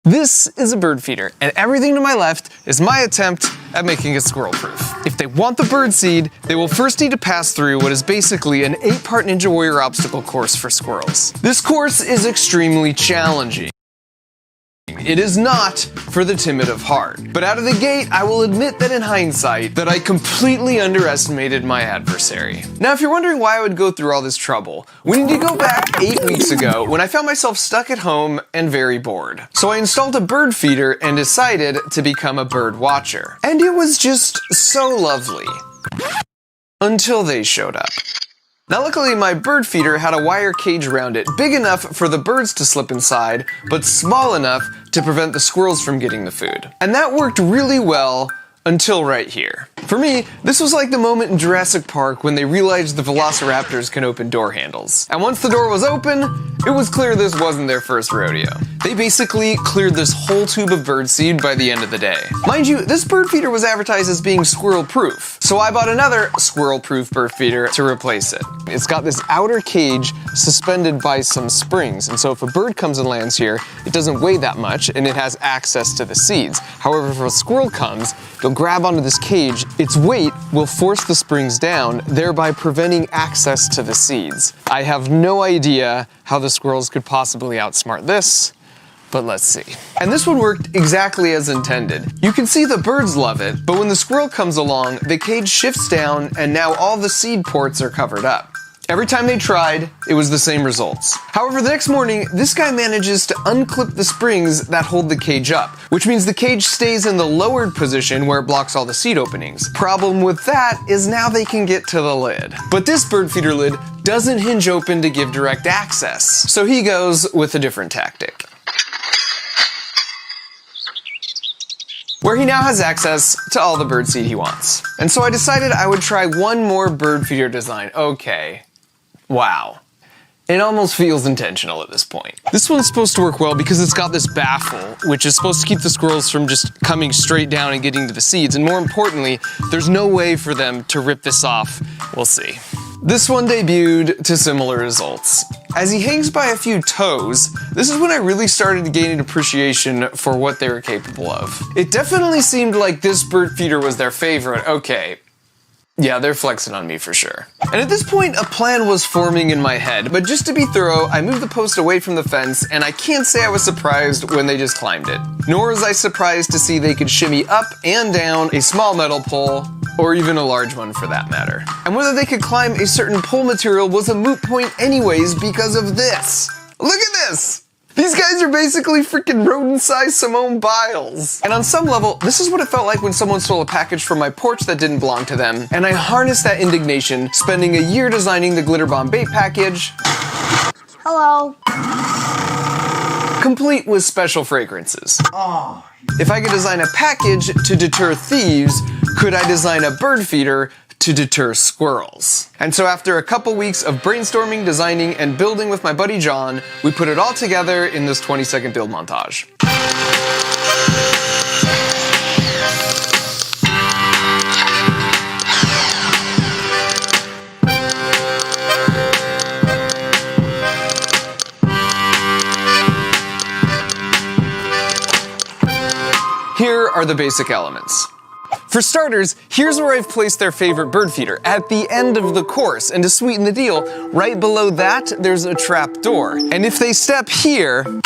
This is a bird feeder, and everything to my left is my attempt at making it squirrel-proof. If they want the bird seed, they will first need to pass through what is basically an 8-part Ninja Warrior obstacle course for squirrels. This course is extremely challenging. It is not for the timid of heart. But out of the gate, I will admit that in hindsight, that I completely underestimated my adversary. Now, if you're wondering why I would go through all this trouble, we need to go back 8 weeks ago when I found myself stuck at home and very bored. So I installed a bird feeder and decided to become a bird watcher. And it was just so lovely. Until they showed up. Now luckily my bird feeder had a wire cage around it, big enough for the birds to slip inside, but small enough to prevent the squirrels from getting the food. And that worked really well until right here. For me, this was like the moment in Jurassic Park when they realized the velociraptors can open door handles. And once the door was open, it was clear this wasn't their first rodeo. They basically cleared this whole tube of birdseed by the end of the day. Mind you, this bird feeder was advertised as being squirrel-proof, so I bought another squirrel-proof bird feeder to replace it. It's got this outer cage suspended by some springs, and so if a bird comes and lands here, it doesn't weigh that much and it has access to the seeds. However, if a squirrel comes, it'll grab onto this cage, its weight will force the springs down, thereby preventing access to the seeds. I have no idea how the squirrels could possibly outsmart this, but let's see. And this one worked exactly as intended. You can see the birds love it, but when the squirrel comes along, the cage shifts down and now all the seed ports are covered up. Every time they tried, it was the same results. However, the next morning, this guy manages to unclip the springs that hold the cage up, which means the cage stays in the lowered position where it blocks all the seed openings. Problem with that is now they can get to the lid. But this bird feeder lid doesn't hinge open to give direct access, so he goes with a different tactic, where he now has access to all the birdseed he wants. And so I decided I would try one more bird feeder design. Okay. Wow. It almost feels intentional at this point. This one's supposed to work well because it's got this baffle, which is supposed to keep the squirrels from just coming straight down and getting to the seeds. And more importantly, there's no way for them to rip this off. We'll see. This one debuted to similar results. As he hangs by a few toes, this is when I really started to gain an appreciation for what they were capable of. It definitely seemed like this bird feeder was their favorite. Okay. Yeah, they're flexing on me for sure. And at this point, a plan was forming in my head, but just to be thorough, I moved the post away from the fence, and I can't say I was surprised when they just climbed it. Nor was I surprised to see they could shimmy up and down a small metal pole, or even a large one for that matter. And whether they could climb a certain pole material was a moot point anyways because of this. Look at this! These guys are basically freaking rodent-sized Simone Biles. And on some level, this is what it felt like when someone stole a package from my porch that didn't belong to them, and I harnessed that indignation, spending a year designing the glitter bomb bait package. Hello. Complete with special fragrances. Oh. If I could design a package to deter thieves, could I design a bird feeder to deter squirrels? And so after a couple weeks of brainstorming, designing, and building with my buddy John, we put it all together in this 20-second build montage. Here are the basic elements. For starters, here's where I've placed their favorite bird feeder, at the end of the course. And to sweeten the deal, right below that, there's a trap door. And if they step here,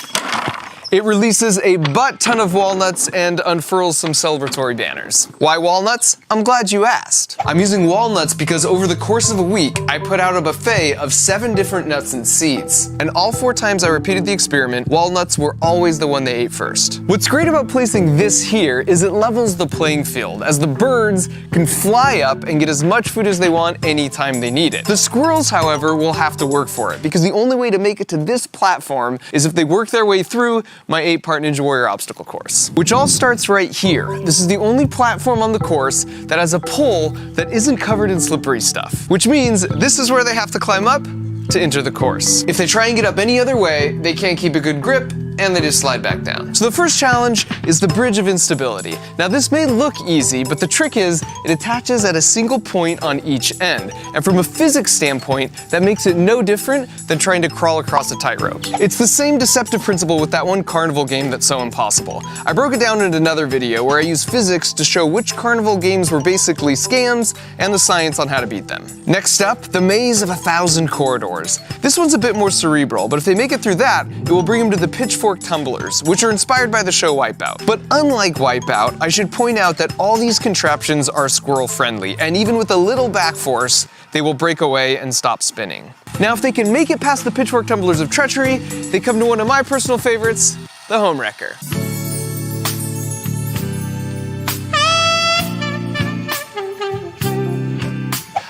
it releases a butt ton of walnuts and unfurls some celebratory banners. Why walnuts? I'm glad you asked. I'm using walnuts because over the course of a week, I put out a buffet of 7 different nuts and seeds. And all 4 times I repeated the experiment, walnuts were always the one they ate first. What's great about placing this here is it levels the playing field, as the birds can fly up and get as much food as they want anytime they need it. The squirrels, however, will have to work for it, because the only way to make it to this platform is if they work their way through my 8-part Ninja Warrior obstacle course, which all starts right here. This is the only platform on the course that has a pole that isn't covered in slippery stuff, which means this is where they have to climb up to enter the course. If they try and get up any other way, they can't keep a good grip and they just slide back down. So the first challenge is the Bridge of Instability. Now this may look easy, but the trick is it attaches at a single point on each end. And from a physics standpoint, that makes it no different than trying to crawl across a tightrope. It's the same deceptive principle with that one carnival game that's so impossible. I broke it down in another video where I used physics to show which carnival games were basically scams and the science on how to beat them. Next up, the Maze of 1,000 Corridors. This one's a bit more cerebral, but if they make it through that, it will bring them to the pitchfork tumblers, which are inspired by the show Wipeout. But unlike Wipeout, I should point out that all these contraptions are squirrel friendly, and even with a little back force, they will break away and stop spinning. Now, if they can make it past the pitchfork tumblers of treachery, they come to one of my personal favorites, the Home Wrecker.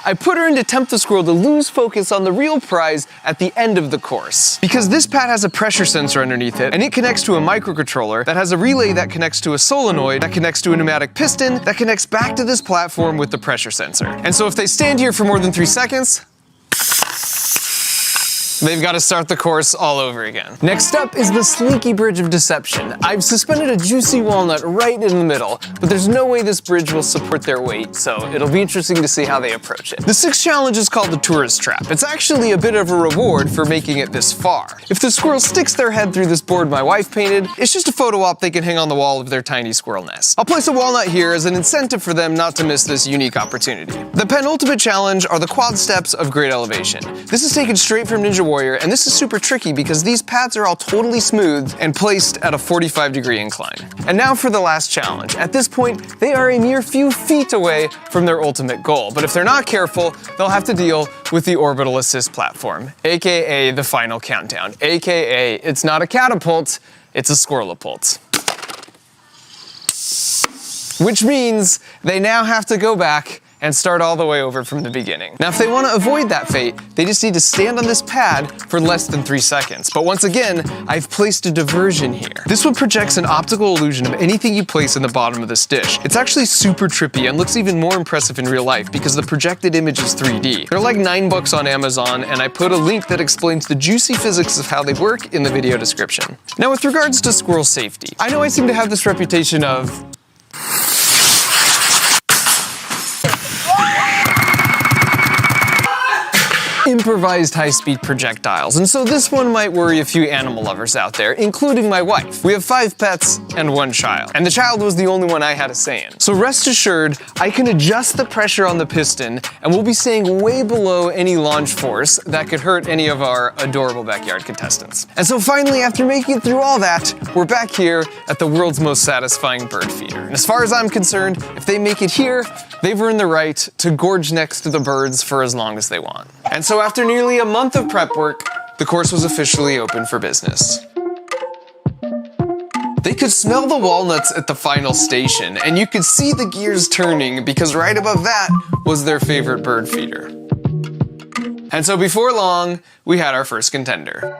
I put her in to tempt the squirrel to lose focus on the real prize at the end of the course. Because this pad has a pressure sensor underneath it, and it connects to a microcontroller that has a relay that connects to a solenoid, that connects to a pneumatic piston, that connects back to this platform with the pressure sensor. And so if they stand here for more than 3 seconds, they've got to start the course all over again. Next up is the Sneaky Bridge of Deception. I've suspended a juicy walnut right in the middle, but there's no way this bridge will support their weight, so it'll be interesting to see how they approach it. The sixth challenge is called the Tourist Trap. It's actually a bit of a reward for making it this far. If the squirrel sticks their head through this board my wife painted, it's just a photo op they can hang on the wall of their tiny squirrel nest. I'll place a walnut here as an incentive for them not to miss this unique opportunity. The penultimate challenge are the quad steps of Great Elevation. This is taken straight from Ninja Warrior, and this is super tricky because these pads are all totally smooth and placed at a 45-degree incline. And now for the last challenge. At this point, they are a mere few feet away from their ultimate goal, but if they're not careful, they'll have to deal with the Orbital Assist Platform, aka the final countdown, aka it's not a catapult, it's a squirrelapult. Which means they now have to go back and start all the way over from the beginning. Now, if they want to avoid that fate, they just need to stand on this pad for less than 3 seconds. But once again, I've placed a diversion here. This one projects an optical illusion of anything you place in the bottom of this dish. It's actually super trippy and looks even more impressive in real life because the projected image is 3D. They're like $9 on Amazon, and I put a link that explains the juicy physics of how they work in the video description. Now, with regards to squirrel safety, I know I seem to have this reputation of improvised high-speed projectiles, and so this one might worry a few animal lovers out there, including my wife. We have 5 pets and 1 child, and the child was the only one I had a say in. So rest assured, I can adjust the pressure on the piston, and we'll be staying way below any launch force that could hurt any of our adorable backyard contestants. And so finally, after making it through all that, we're back here at the world's most satisfying bird feeder. And as far as I'm concerned, if they make it here, they've earned the right to gorge next to the birds for as long as they want. And so after nearly a month of prep work, the course was officially open for business. They could smell the walnuts at the final station, and you could see the gears turning because right above that was their favorite bird feeder. And so before long, we had our first contender.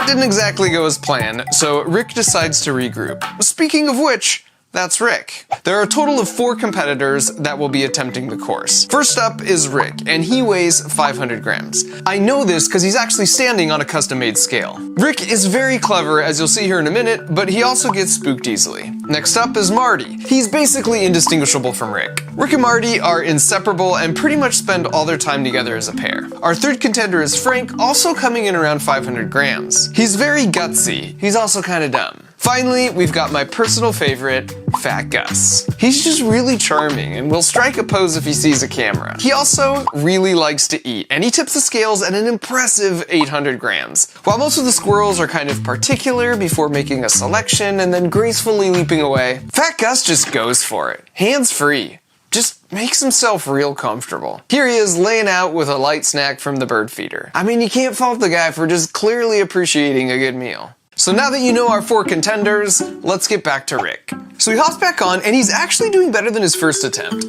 Didn't exactly go as planned, so Rick decides to regroup. Speaking of which, that's Rick. There are a total of 4 competitors that will be attempting the course. First up is Rick, and he weighs 500 grams. I know this because he's actually standing on a custom-made scale. Rick is very clever, as you'll see here in a minute, but he also gets spooked easily. Next up is Marty. He's basically indistinguishable from Rick. Rick and Marty are inseparable and pretty much spend all their time together as a pair. Our third contender is Frank, also coming in around 500 grams. He's very gutsy. He's also kind of dumb. Finally, we've got my personal favorite, Fat Gus. He's just really charming and will strike a pose if he sees a camera. He also really likes to eat, and he tips the scales at an impressive 800 grams. While most of the squirrels are kind of particular before making a selection and then gracefully leaping away, Fat Gus just goes for it, hands free. Just makes himself real comfortable. Here he is laying out with a light snack from the bird feeder. I mean, you can't fault the guy for just clearly appreciating a good meal. So now that you know our 4 contenders, let's get back to Rick. So he hops back on, and he's actually doing better than his first attempt.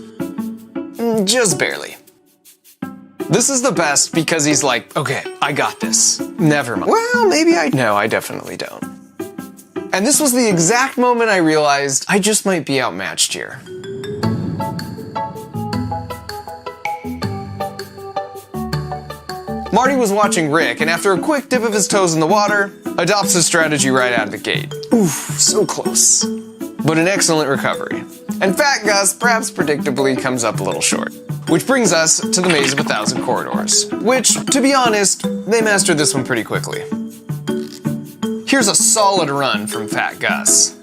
Just barely. This is the best because he's like, okay, I got this. Never mind. Well, maybe no, I definitely don't. And this was the exact moment I realized I just might be outmatched here. Marty was watching Rick, and after a quick dip of his toes in the water, adopts his strategy right out of the gate. Oof, so close. But an excellent recovery. And Fat Gus, perhaps predictably, comes up a little short. Which brings us to the Maze of 1,000 Corridors, which, to be honest, they mastered this one pretty quickly. Here's a solid run from Fat Gus.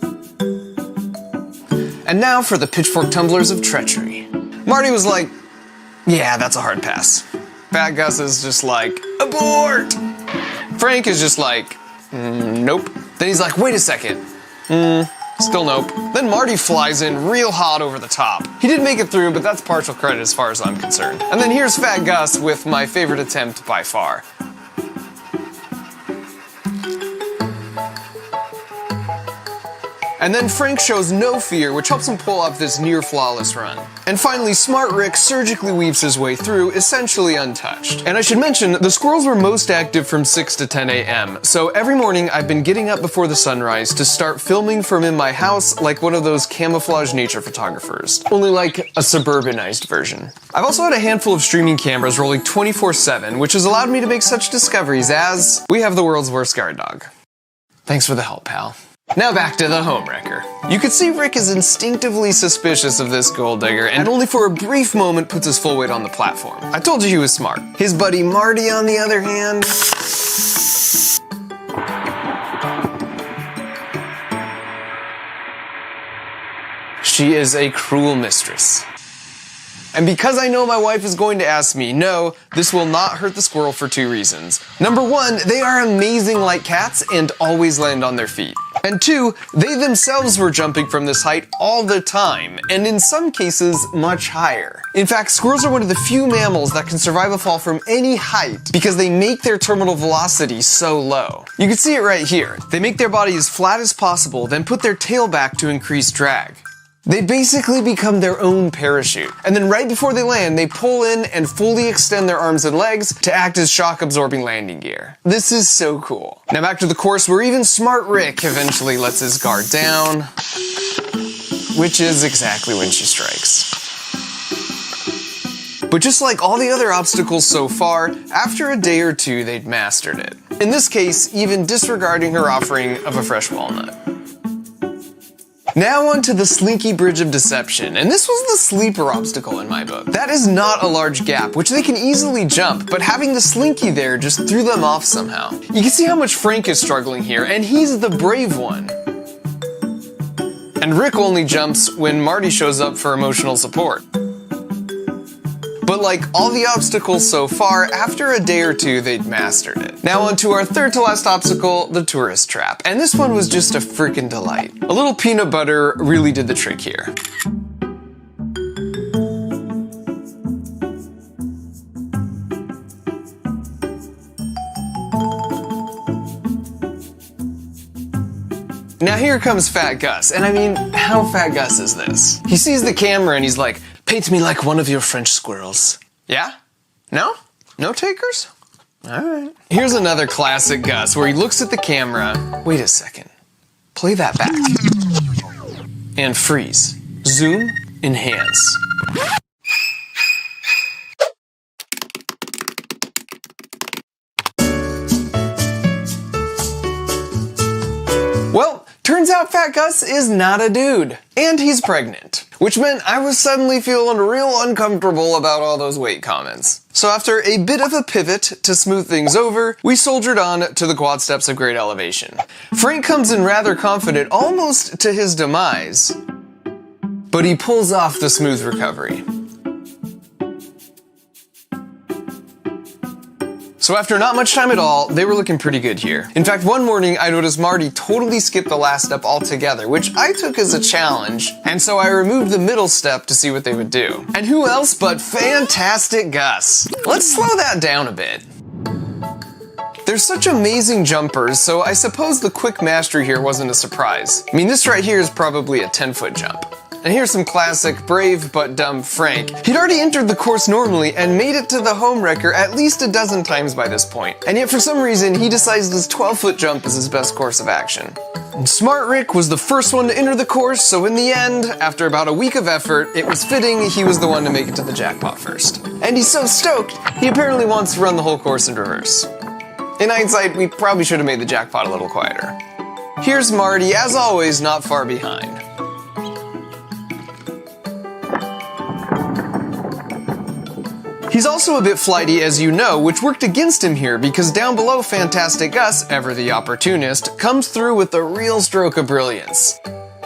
And now for the pitchfork tumblers of treachery. Marty was like, yeah, that's a hard pass. Fat Gus is just like, abort! Frank is just like, nope. Then he's like, wait a second. Still nope. Then Marty flies in real hot over the top. He did make it through, but that's partial credit as far as I'm concerned. And then here's Fat Gus with my favorite attempt by far. And then Frank shows no fear, which helps him pull off this near-flawless run. And finally, Smart Rick surgically weaves his way through, essentially untouched. And I should mention, the squirrels were most active from 6 to 10 a.m., so every morning I've been getting up before the sunrise to start filming from in my house like one of those camouflage nature photographers. Only like a suburbanized version. I've also had a handful of streaming cameras rolling 24/7, which has allowed me to make such discoveries as, we have the world's worst guard dog. Thanks for the help, pal. Now back to the homewrecker. You could see Rick is instinctively suspicious of this gold digger and only for a brief moment puts his full weight on the platform. I told you he was smart. His buddy Marty, on the other hand... she is a cruel mistress. And because I know my wife is going to ask me, no, this will not hurt the squirrel for 2 reasons. Number 1, they are amazing like cats and always land on their feet. And 2, they themselves were jumping from this height all the time, and in some cases, much higher. In fact, squirrels are one of the few mammals that can survive a fall from any height because they make their terminal velocity so low. You can see it right here. They make their body as flat as possible, then put their tail back to increase drag. They basically become their own parachute. And then right before they land, they pull in and fully extend their arms and legs to act as shock-absorbing landing gear. This is so cool. Now back to the course where even Smart Rick eventually lets his guard down, which is exactly when she strikes. But just like all the other obstacles so far, after a day or 2, they'd mastered it. In this case, even disregarding her offering of a fresh walnut. Now on to the Slinky Bridge of Deception, and this was the sleeper obstacle in my book. That is not a large gap, which they can easily jump, but having the Slinky there just threw them off somehow. You can see how much Frank is struggling here, and he's the brave one. And Rick only jumps when Marty shows up for emotional support. But like all the obstacles so far, after a day or 2, they'd mastered it. Now on to our third to last obstacle, the tourist trap. And this one was just a freaking delight. A little peanut butter really did the trick here. Now here comes Fat Gus, and I mean, how Fat Gus is this? He sees the camera and he's like, paint me like one of your French squirrels. Yeah? No? No takers? Alright. Here's another classic Gus where he looks at the camera. Wait a second. Play that back. And freeze. Zoom, enhance. Well, turns out Fat Gus is not a dude. And he's pregnant. Which meant I was suddenly feeling real uncomfortable about all those weight comments. So after a bit of a pivot to smooth things over, we soldiered on to the quad steps of great elevation. Frank comes in rather confident, almost to his demise. But he pulls off the smooth recovery. So after not much time at all, they were looking pretty good here. In fact, one morning I noticed Marty totally skipped the last step altogether, which I took as a challenge, and so I removed the middle step to see what they would do. And who else but Fantastic Gus? Let's slow that down a bit. They're such amazing jumpers, so I suppose the quick mastery here wasn't a surprise. I mean, this right here is probably a 10-foot jump. And here's some classic brave but dumb Frank. He'd already entered the course normally and made it to the home wrecker at least a dozen times by this point. And yet for some reason, he decides this 12-foot jump is his best course of action. And Smart Rick was the first one to enter the course, so in the end, after about a week of effort, it was fitting he was the one to make it to the jackpot first. And he's so stoked, he apparently wants to run the whole course in reverse. In hindsight, we probably should have made the jackpot a little quieter. Here's Marty, as always, not far behind. He's also a bit flighty, as you know, which worked against him here because down below Fantastic Gus, ever the opportunist, comes through with a real stroke of brilliance.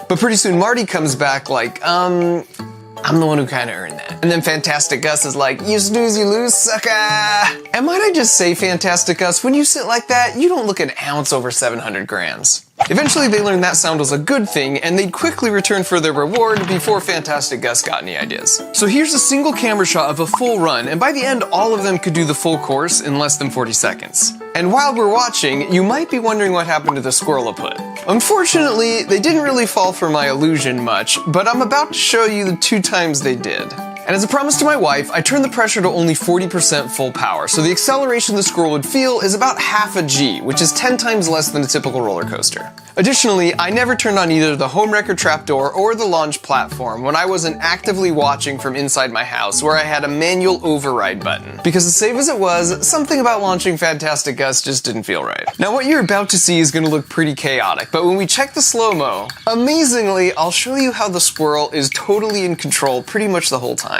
But pretty soon Marty comes back like, I'm the one who kinda earned that. And then Fantastic Gus is like, you snooze, you lose, sucker! And might I just say, Fantastic Gus, when you sit like that, you don't look an ounce over 700 grams. Eventually they learned that sound was a good thing, and they'd quickly return for their reward before Fantastic Gus got any ideas. So here's a single camera shot of a full run, and by the end all of them could do the full course in less than 40 seconds. And while we're watching, you might be wondering what happened to the squirrelaput. Unfortunately, they didn't really fall for my illusion much, but I'm about to show you the 2 times they did. And as a promise to my wife, I turned the pressure to only 40% full power, so the acceleration the squirrel would feel is about half a G, which is 10 times less than a typical roller coaster. Additionally, I never turned on either the home wrecker trapdoor or the launch platform when I wasn't actively watching from inside my house where I had a manual override button. Because as safe as it was, something about launching Fantastic Gus just didn't feel right. Now what you're about to see is going to look pretty chaotic, but when we check the slow-mo, amazingly, I'll show you how the squirrel is totally in control pretty much the whole time.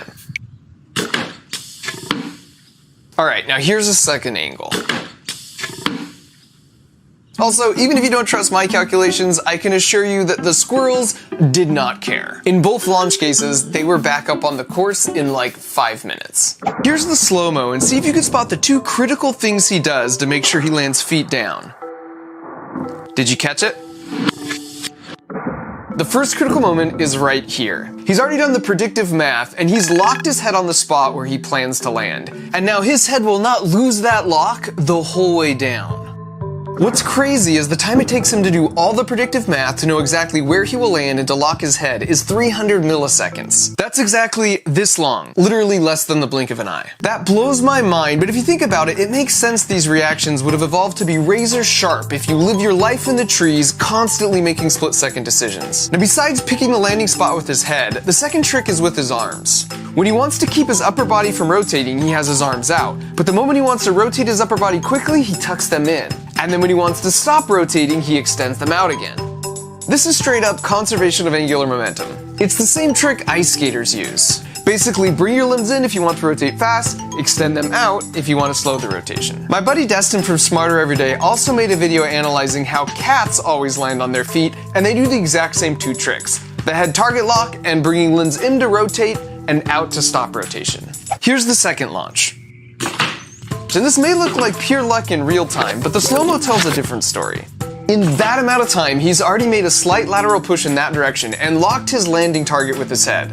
Alright, now here's a second angle. Also, even if you don't trust my calculations, I can assure you that the squirrels did not care. In both launch cases, they were back up on the course in like 5 minutes. Here's the slow-mo, and see if you can spot the 2 critical things he does to make sure he lands feet down. Did you catch it? The first critical moment is right here. He's already done the predictive math, and he's locked his head on the spot where he plans to land. And now his head will not lose that lock the whole way down. What's crazy is the time it takes him to do all the predictive math to know exactly where he will land and to lock his head is 300 milliseconds. That's exactly this long, literally less than the blink of an eye. That blows my mind, but if you think about it, it makes sense these reactions would have evolved to be razor sharp if you live your life in the trees, constantly making split-second decisions. Now besides picking the landing spot with his head, the second trick is with his arms. When he wants to keep his upper body from rotating, he has his arms out, but the moment he wants to rotate his upper body quickly, he tucks them in. And then when he wants to stop rotating, he extends them out again. This is straight up conservation of angular momentum. It's the same trick ice skaters use. Basically, bring your limbs in if you want to rotate fast, extend them out if you want to slow the rotation. My buddy Destin from Smarter Everyday also made a video analyzing how cats always land on their feet, and they do the exact same 2 tricks. The head target lock and bringing limbs in to rotate and out to stop rotation. Here's the second launch. And this may look like pure luck in real time, but the slow-mo tells a different story. In that amount of time, he's already made a slight lateral push in that direction and locked his landing target with his head.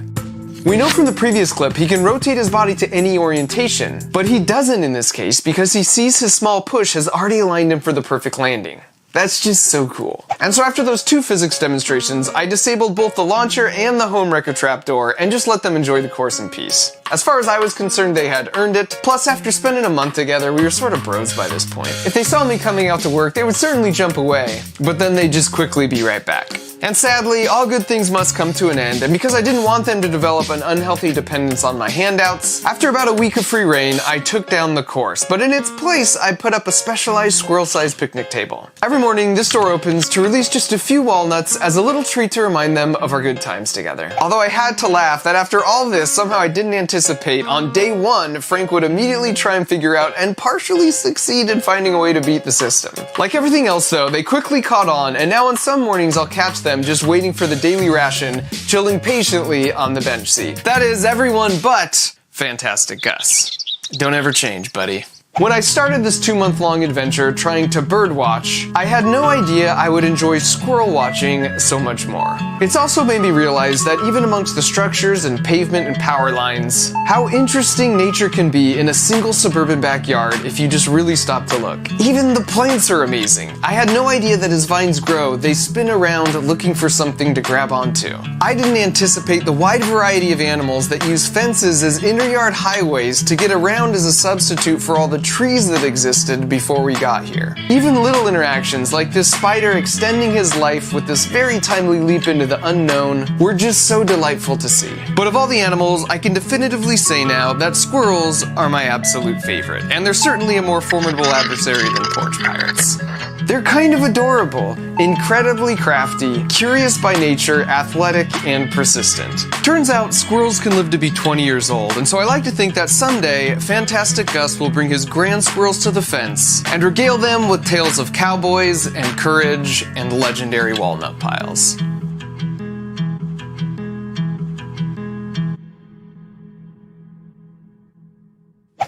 We know from the previous clip he can rotate his body to any orientation, but he doesn't in this case because he sees his small push has already aligned him for the perfect landing. That's just so cool. And so after those 2 physics demonstrations, I disabled both the launcher and the home wrecker trapdoor and just let them enjoy the course in peace. As far as I was concerned, they had earned it. Plus, after spending a month together, we were sort of bros by this point. If they saw me coming out to work, they would certainly jump away, but then they'd just quickly be right back. And sadly, all good things must come to an end, and because I didn't want them to develop an unhealthy dependence on my handouts, after about a week of free reign, I took down the course, but in its place, I put up a specialized squirrel-sized picnic table. Every morning, this door opens to release just a few walnuts as a little treat to remind them of our good times together. Although I had to laugh that after all this, somehow I didn't anticipate on day 1, Frank would immediately try and figure out and partially succeed in finding a way to beat the system. Like everything else though, they quickly caught on, and now on some mornings I'll catch them just waiting for the daily ration, chilling patiently on the bench seat. That is everyone but Fantastic Gus. Don't ever change, buddy. When I started this 2-month-long adventure trying to birdwatch, I had no idea I would enjoy squirrel watching so much more. It's also made me realize that even amongst the structures and pavement and power lines, how interesting nature can be in a single suburban backyard if you just really stop to look. Even the plants are amazing. I had no idea that as vines grow, they spin around looking for something to grab onto. I didn't anticipate the wide variety of animals that use fences as inter-yard highways to get around as a substitute for all the trees that existed before we got here. Even little interactions like this spider extending his life with this very timely leap into the unknown were just so delightful to see. But of all the animals, I can definitively say now that squirrels are my absolute favorite, and they're certainly a more formidable adversary than porch pirates. They're kind of adorable, incredibly crafty, curious by nature, athletic, and persistent. Turns out squirrels can live to be 20 years old, and so I like to think that someday Fantastic Gus will bring his grand squirrels to the fence and regale them with tales of cowboys and courage and legendary walnut piles.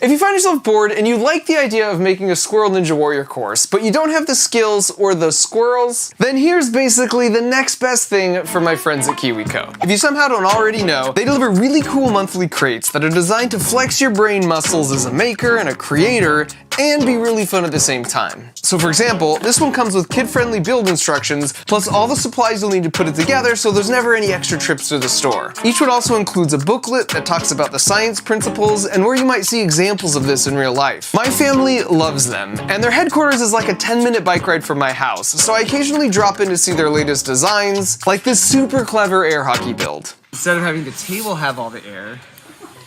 If you find yourself bored and you like the idea of making a Squirrel Ninja Warrior course, but you don't have the skills or the squirrels, then here's basically the next best thing for my friends at KiwiCo. If you somehow don't already know, they deliver really cool monthly crates that are designed to flex your brain muscles as a maker and a creator, and be really fun at the same time. So for example, this one comes with kid-friendly build instructions, plus all the supplies you'll need to put it together so there's never any extra trips to the store. Each one also includes a booklet that talks about the science principles and where you might see examples of this in real life. My family loves them, and their headquarters is like a 10-minute bike ride from my house, so I occasionally drop in to see their latest designs, like this super clever air hockey build. Instead of having the table have all the air,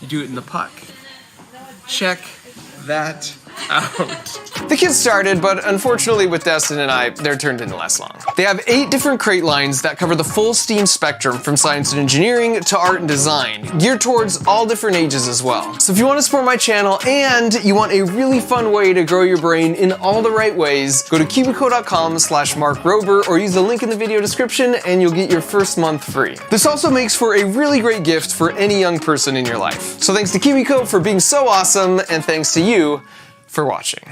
you do it in the puck. Check that out. The kids started, but unfortunately with Destin and I, their turn didn't last long. They have 8 different crate lines that cover the full STEAM spectrum from science and engineering to art and design, geared towards all different ages as well. So if you want to support my channel and you want a really fun way to grow your brain in all the right ways, go to kiwico.com/markrober or use the link in the video description and you'll get your first month free. This also makes for a really great gift for any young person in your life. So thanks to KiwiCo for being so awesome, and thanks to you for watching.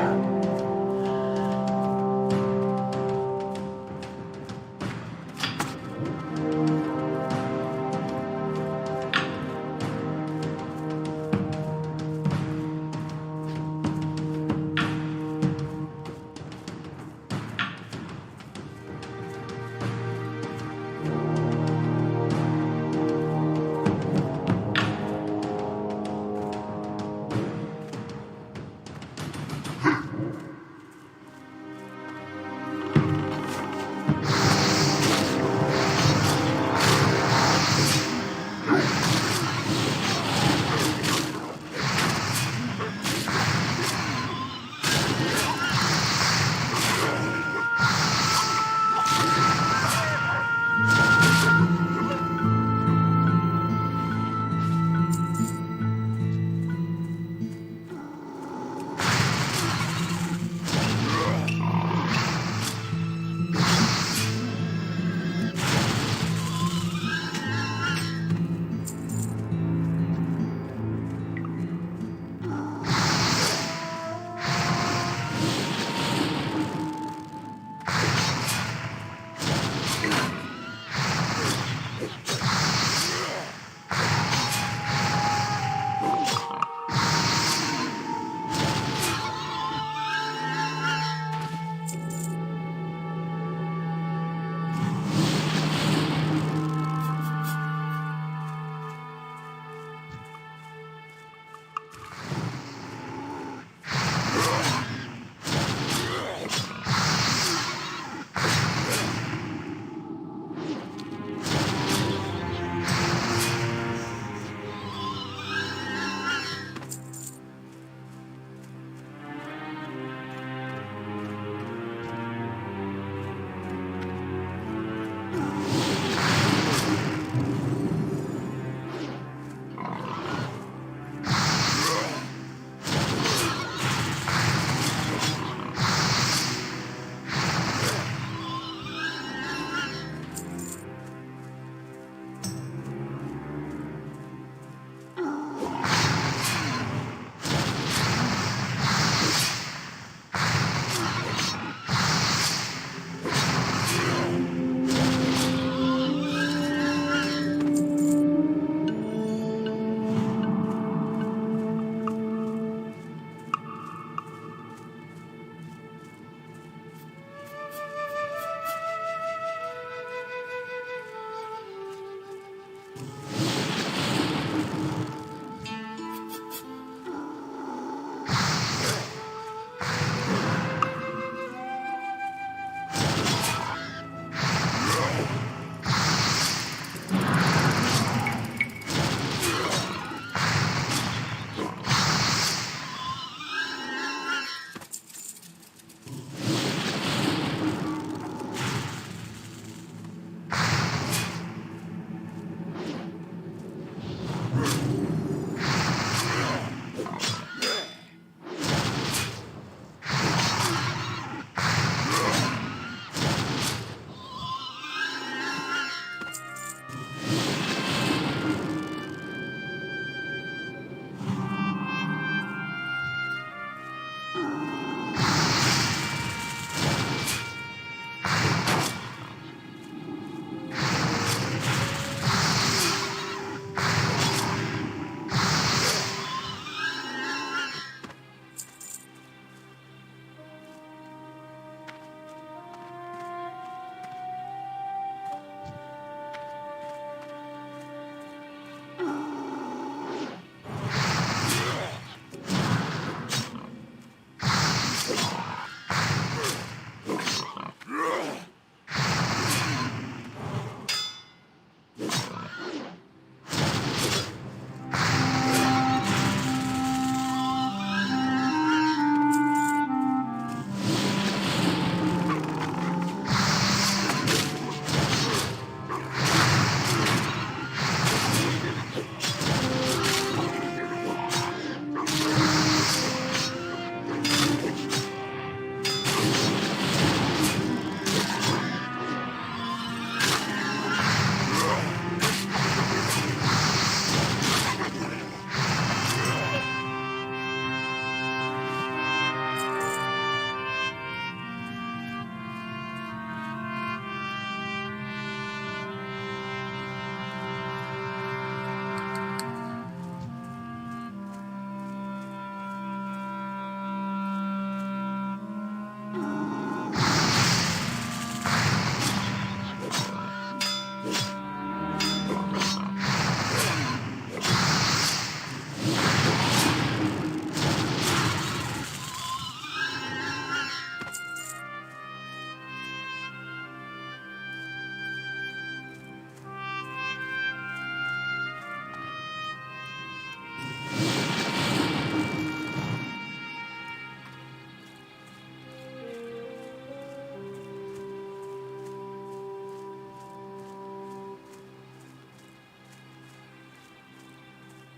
bad.